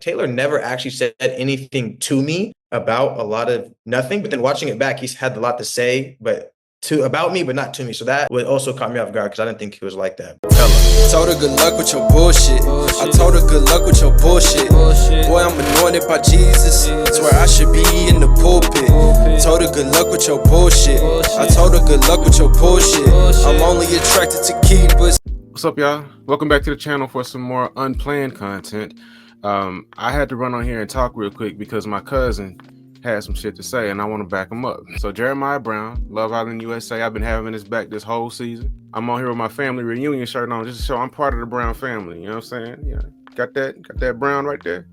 Taylor never actually said anything to me about a lot of nothing, but then watching it back, he's had a lot to say, but about me, but not to me. So that would also caught me off guard because I didn't think he was like that. Told her good luck with your bullshit. I told her good luck with your bullshit. Boy, I'm anointed by Jesus. Swear I should be in the pulpit. Told her good luck with your bullshit. I told her good luck with your bullshit. I'm only attracted to keepers. What's up, y'all? Welcome back to the channel for some more unplanned content. I had to run on here and talk real quick because my cousin had some shit to say and I want to back him up. So Jeremiah Brown, Love Island USA, I've been having his back this whole season. I'm on here with my family reunion shirt on just to show I'm part of the Brown family. You know what I'm saying? Yeah, got that Brown right there.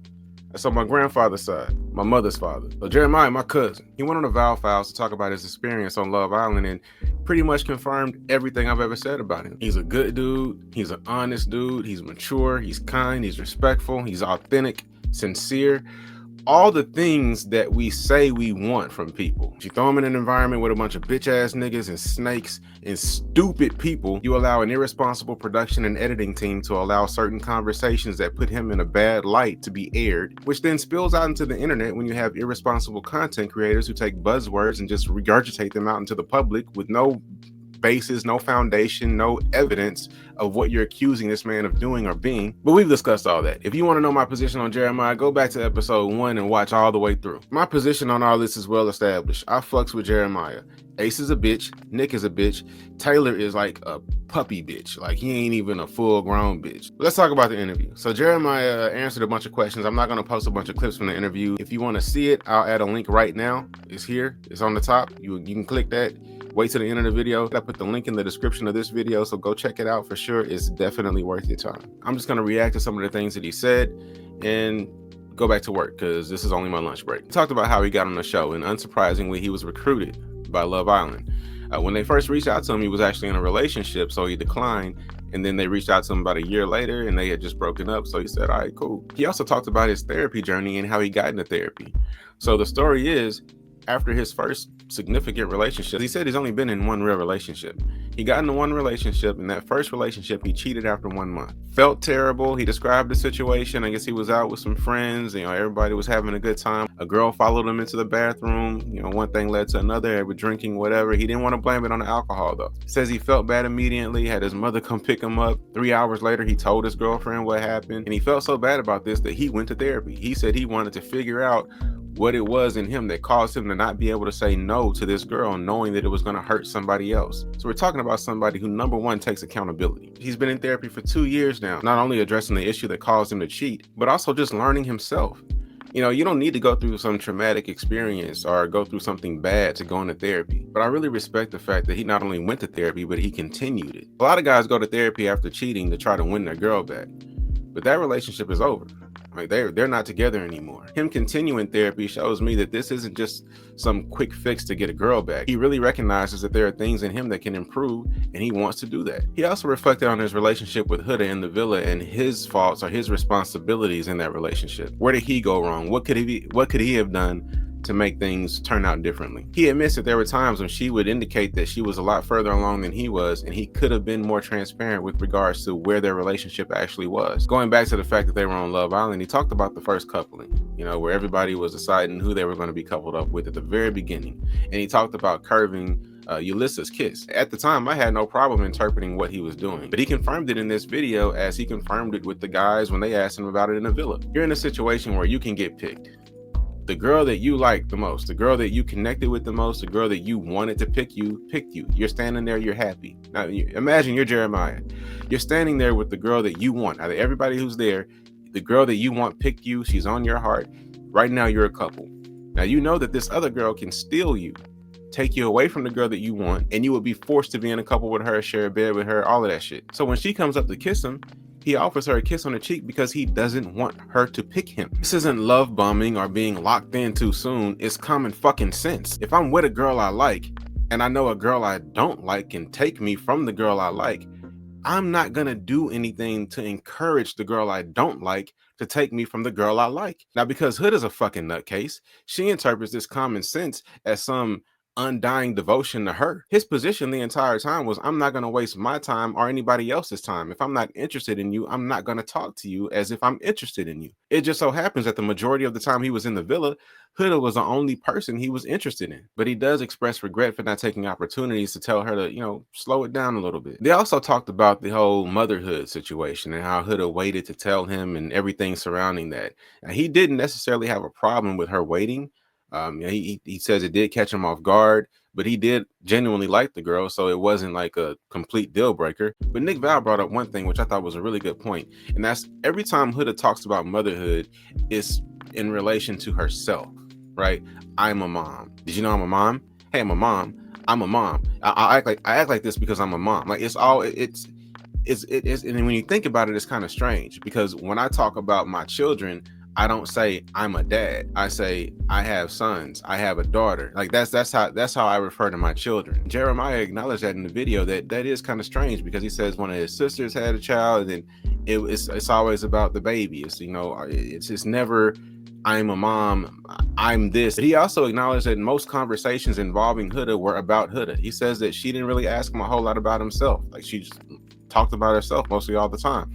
That's on my grandfather's side, my mother's father. So Jeremiah, my cousin, he went on the Vaill Files to talk about his experience on Love Island and pretty much confirmed everything I've ever said about him. He's a good dude. He's an honest dude. He's mature. He's kind. He's respectful. He's authentic, sincere. All the things that we say we want from people. You throw them in an environment with a bunch of bitch ass niggas and snakes and stupid people, you allow an irresponsible production and editing team to allow certain conversations that put him in a bad light to be aired, which then spills out into the internet when you have irresponsible content creators who take buzzwords and just regurgitate them out into the public with no basis, no foundation, no evidence of what you're accusing this man of doing or being. But we've discussed all that. If you want to know my position on Jeremiah, go back to episode 1 and watch all the way through. My position on all this is well established. I fucks with Jeremiah. Ace is a bitch. Nick is a bitch. Taylor is like a puppy bitch. Like, he ain't even a full grown bitch. But let's talk about the interview. So Jeremiah answered a bunch of questions. I'm not going to post a bunch of clips from the interview. If you want to see it, I'll add a link right now. It's here. It's on the top. You can click that. Wait till the end of the video. I put the link in the description of this video, so go check it out for sure. It's definitely worth your time. I'm just going to react to some of the things that he said and go back to work because this is only my lunch break. He talked about how he got on the show, and unsurprisingly, he was recruited by Love Island. When they first reached out to him, he was actually in a relationship, so he declined. And then they reached out to him about a year later and they had just broken up. So he said, all right, cool. He also talked about his therapy journey and how he got into therapy. So the story is, after his first significant relationship, he said he's only been in one real relationship. He got into one relationship, and that first relationship, he cheated after 1 month. Felt terrible. He described the situation. I guess he was out with some friends. Everybody was having a good time. A girl followed him into the bathroom. One thing led to another. They were drinking, whatever. He didn't want to blame it on the alcohol, though. Says he felt bad immediately, had his mother come pick him up. 3 hours later, he told his girlfriend what happened, and he felt so bad about this that he went to therapy. He said he wanted to figure out what it was in him that caused him to not be able to say no to this girl, knowing that it was going to hurt somebody else. So we're talking about somebody who, number one, takes accountability. He's been in therapy for 2 years now, not only addressing the issue that caused him to cheat, but also just learning himself. You don't need to go through some traumatic experience or go through something bad to go into therapy. But I really respect the fact that he not only went to therapy, but he continued it. A lot of guys go to therapy after cheating to try to win their girl back, but that relationship is over. Like, they're not together anymore. Him continuing therapy shows me that this isn't just some quick fix to get a girl back. He really recognizes that there are things in him that can improve, and he wants to do that. He also reflected on his relationship with Huda in the villa and his faults or his responsibilities in that relationship. Where did he go wrong? What could he have done to make things turn out differently? He admits that there were times when she would indicate that she was a lot further along than he was, and he could have been more transparent with regards to where their relationship actually was. Going back to the fact that they were on Love Island, he talked about the first coupling, where everybody was deciding who they were going to be coupled up with at the very beginning. And he talked about curving Ulysses' kiss. At the time, I had no problem interpreting what he was doing, but he confirmed it in this video as he confirmed it with the guys when they asked him about it in the villa. You're in a situation where you can get picked. The girl that you liked the most, the girl that you connected with the most, the girl that you wanted to pick you, picked you. You're standing there, you're happy. Now, imagine you're Jeremiah. You're standing there with the girl that you want. Out of everybody who's there, the girl that you want picked you. She's on your heart. Right now, you're a couple. Now, you know that this other girl can steal you, take you away from the girl that you want, and you would be forced to be in a couple with her, share a bed with her, all of that shit. So when she comes up to kiss him, he offers her a kiss on the cheek because he doesn't want her to pick him. This isn't love bombing or being locked in too soon. It's common fucking sense. If I'm with a girl I like and I know a girl I don't like can take me from the girl I like, I'm not gonna do anything to encourage the girl I don't like to take me from the girl I like. Now, because Huda's a fucking nutcase, she interprets this common sense as some undying devotion to her. His position the entire time was, I'm not going to waste my time or anybody else's time. If I'm not interested in you, I'm not going to talk to you as if I'm interested in you. It just so happens that the majority of the time he was in the villa, Huda was the only person he was interested in. But he does express regret for not taking opportunities to tell her to, you know, slow it down a little bit. They also talked about the whole motherhood situation and how Huda waited to tell him and everything surrounding that. Now, he didn't necessarily have a problem with her waiting. He says it did catch him off guard, but he did genuinely like the girl, so it wasn't like a complete deal breaker. But Nick Viall brought up one thing which I thought was a really good point, and that's every time Huda talks about motherhood, it's in relation to herself, right? I'm a mom. Did you know I'm a mom? Hey, I'm a mom. I'm a mom. I act like this because I'm a mom. Like it's and when you think about it, it's kind of strange because when I talk about my children, I don't say I'm a dad. I say I have sons. I have a daughter. Like that's how I refer to my children. Jeremiah acknowledged that in the video that is kind of strange because he says one of his sisters had a child, and then it's always about the baby. It's, you know, it's never I'm a mom, I'm this. But he also acknowledged that most conversations involving Huda were about Huda. He says that she didn't really ask him a whole lot about himself. Like she just talked about herself mostly all the time.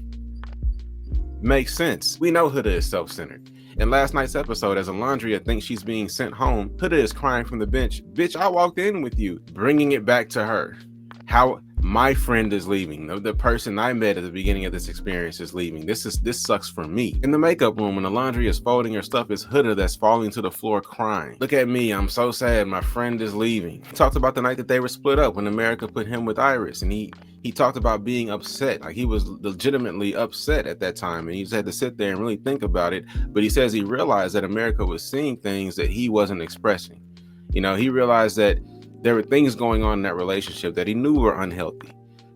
Makes sense. We know Huda is self-centered. In last night's episode, as Alondria thinks she's being sent home, Huda is crying from the bench, "Bitch, I walked in with you," bringing it back to her. How my friend is leaving. The person I met at the beginning of this experience is leaving. This sucks for me. In the makeup room, when Alondria is folding her stuff, it's Huda that's falling to the floor crying. Look at me, I'm so sad, my friend is leaving. He talked about the night that they were split up when America put him with Iris, and he talked about being upset. Like he was legitimately upset at that time, and he just had to sit there and really think about it. But he says he realized that America was seeing things that he wasn't expressing. You know, he realized that there were things going on in that relationship that he knew were unhealthy,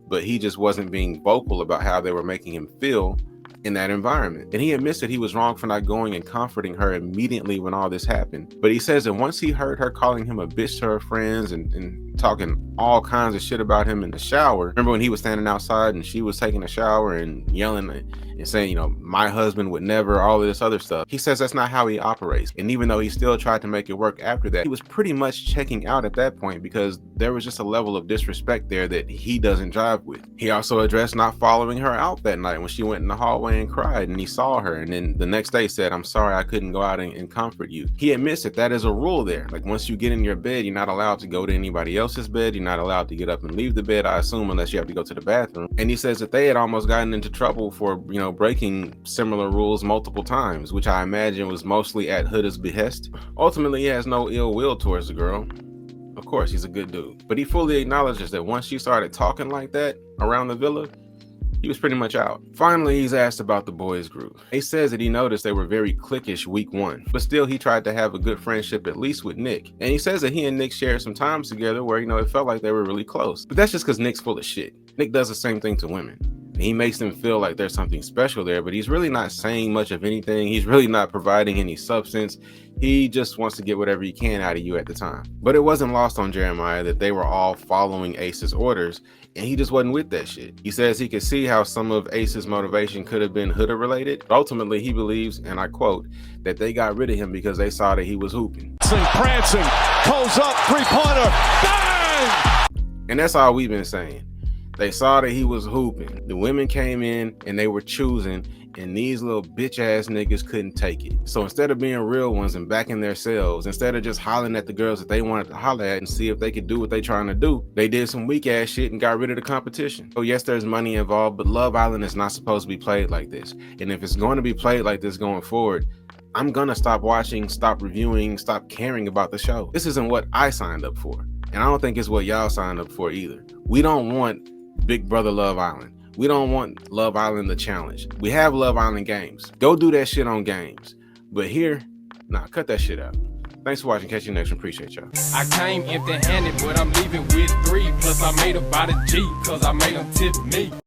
but he just wasn't being vocal about how they were making him feel in that environment. And he admits that he was wrong for not going and comforting her immediately when all this happened. But he says that once he heard her calling him a bitch to her friends and talking all kinds of shit about him in the shower. Remember when he was standing outside and she was taking a shower and yelling and saying, you know, my husband would never, all of this other stuff. He says that's not how he operates. And even though he still tried to make it work after that, he was pretty much checking out at that point because there was just a level of disrespect there that he doesn't jive with. He also addressed not following her out that night when she went in the hallway and cried, and he saw her and then the next day said, "I'm sorry I couldn't go out and comfort you." He admits that is a rule there. Like once you get in your bed, you're not allowed to go to anybody else's bed. You're not allowed to get up and leave the bed, I assume, unless you have to go to the bathroom. And he says that they had almost gotten into trouble for, you know, breaking similar rules multiple times, which I imagine was mostly at Huda's behest. Ultimately, he has no ill will towards the girl. Of course, he's a good dude. But he fully acknowledges that once she started talking like that around the villa, he was pretty much out. Finally, he's asked about the boys group. He says that he noticed they were very cliquish week one, but still he tried to have a good friendship at least with Nick. And he says that he and Nick shared some times together where, you know, it felt like they were really close. But that's just because Nick's full of shit. Nick does the same thing to women. He makes them feel like there's something special there, but he's really not saying much of anything. He's really not providing any substance. He just wants to get whatever he can out of you at the time. But it wasn't lost on Jeremiah that they were all following Ace's orders, and he just wasn't with that shit. He says he could see how some of Ace's motivation could have been Huda related. But ultimately, he believes, and I quote, that they got rid of him because they saw that he was hooping. Prancing, pulls up, three-pointer, bang! And that's all we've been saying. They saw that he was hooping. The women came in and they were choosing, and these little bitch ass niggas couldn't take it. So instead of being real ones and backing themselves, instead of just hollering at the girls that they wanted to holler at and see if they could do what they trying to do, they did some weak ass shit and got rid of the competition. So yes, there's money involved, but Love Island is not supposed to be played like this. And if it's going to be played like this going forward, I'm gonna stop watching, stop reviewing, stop caring about the show. This isn't what I signed up for. And I don't think it's what y'all signed up for either. We don't want Big Brother Love Island. We don't want Love Island the challenge. We have Love Island games. Go do that shit on games. But here, nah, cut that shit out. Thanks for watching. Catch you next one. Appreciate y'all. I came empty-handed, but I'm leaving with 3. Plus I made about a G, cause I made them tip me.